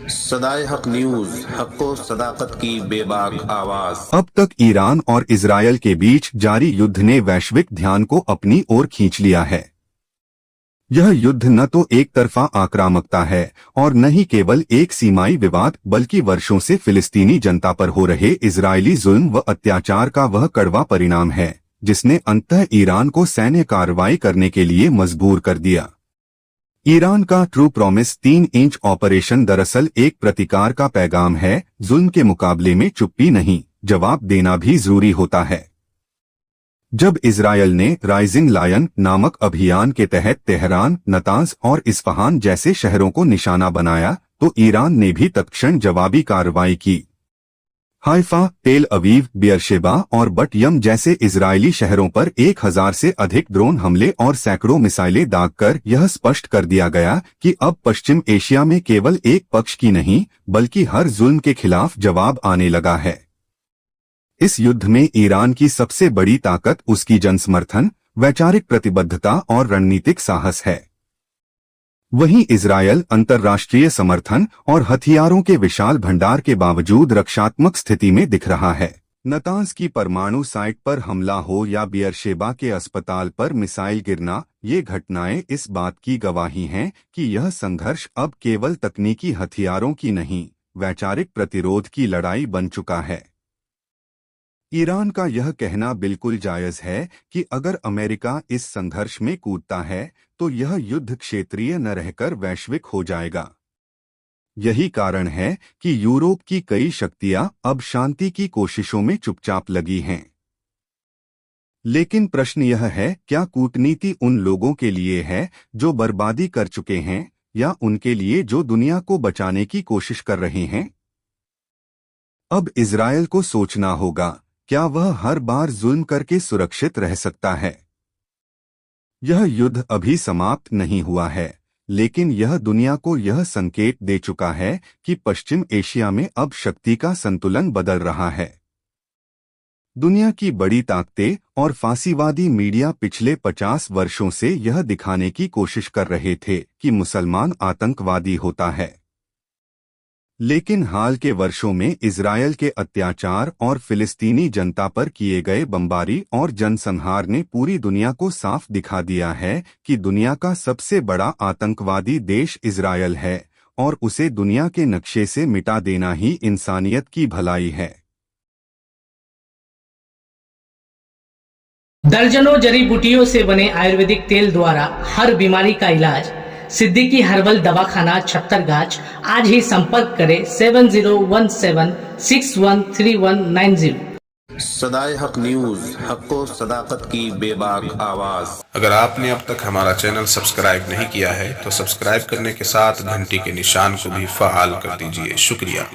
सदाए हक न्यूज, हक व सदाकत की बेबाक आवाज। अब तक ईरान और इजरायल के बीच जारी युद्ध ने वैश्विक ध्यान को अपनी ओर खींच लिया है। यह युद्ध न तो एक तरफा आक्रामकता है और न ही केवल एक सीमाई विवाद, बल्कि वर्षों से फिलिस्तीनी जनता पर हो रहे इजरायली जुल्म व अत्याचार का वह कड़वा परिणाम है जिसने अंततः ईरान को सैन्य कार्रवाई करने के लिए मजबूर कर दिया। ईरान का ट्रू प्रॉमिस 3 इंच ऑपरेशन दरअसल एक प्रतिकार का पैगाम है। जुल्म के मुकाबले में चुप्पी नहीं, जवाब देना भी जरूरी होता है। जब इजरायल ने राइजिंग लायन नामक अभियान के तहत तेहरान, नतांज और इस्फहान जैसे शहरों को निशाना बनाया तो ईरान ने भी तत्क्षण जवाबी कार्रवाई की। हाइफा, तेल अवीव, बियरशेबा और बट-यम जैसे इजरायली शहरों पर 1000 से अधिक ड्रोन हमले और सैकड़ों मिसाइलें दागकर यह स्पष्ट कर दिया गया कि अब पश्चिम एशिया में केवल एक पक्ष की नहीं बल्कि हर जुल्म के खिलाफ जवाब आने लगा है। इस युद्ध में ईरान की सबसे बड़ी ताकत उसकी जनसमर्थन, वैचारिक प्रतिबद्धता और रणनीतिक साहस है। वहीं इजरायल अंतर्राष्ट्रीय समर्थन और हथियारों के विशाल भंडार के बावजूद रक्षात्मक स्थिति में दिख रहा है। नतांज की परमाणु साइट पर हमला हो या बियरशेबा के अस्पताल पर मिसाइल गिरना, ये घटनाएं इस बात की गवाही हैं कि यह संघर्ष अब केवल तकनीकी हथियारों की नहीं, वैचारिक प्रतिरोध की लड़ाई बन चुका है। ईरान का यह कहना बिल्कुल जायज है कि अगर अमेरिका इस संघर्ष में कूदता है तो यह युद्ध क्षेत्रीय न रहकर वैश्विक हो जाएगा। यही कारण है कि यूरोप की कई शक्तियां अब शांति की कोशिशों में चुपचाप लगी हैं। लेकिन प्रश्न यह है, क्या कूटनीति उन लोगों के लिए है जो बर्बादी कर चुके हैं या उनके लिए जो दुनिया को बचाने की कोशिश कर रहे हैं? अब इजरायल को सोचना होगा, क्या वह हर बार जुल्म करके सुरक्षित रह सकता है? यह युद्ध अभी समाप्त नहीं हुआ है, लेकिन यह दुनिया को यह संकेत दे चुका है कि पश्चिम एशिया में अब शक्ति का संतुलन बदल रहा है। दुनिया की बड़ी ताकतें और फांसीवादी मीडिया पिछले 50 वर्षों से यह दिखाने की कोशिश कर रहे थे कि मुसलमान आतंकवादी होता है। लेकिन हाल के वर्षों में इजरायल के अत्याचार और फिलिस्तीनी जनता पर किए गए बमबारी और जनसंहार ने पूरी दुनिया को साफ दिखा दिया है कि दुनिया का सबसे बड़ा आतंकवादी देश इजरायल है और उसे दुनिया के नक्शे से मिटा देना ही इंसानियत की भलाई है। दर्जनों जड़ी बूटियों से बने आयुर्वेदिक तेल द्वारा हर बीमारी का इलाज। सिद्दीकी हर्बल दवाखाना छत्तरगाछ। आज ही संपर्क करें 7017613190। सदाए हक न्यूज, हक व सदाकत की बेबाक आवाज। अगर आपने अब तक हमारा चैनल सब्सक्राइब नहीं किया है तो सब्सक्राइब करने के साथ घंटी के निशान को भी फ़आल कर दीजिए। शुक्रिया।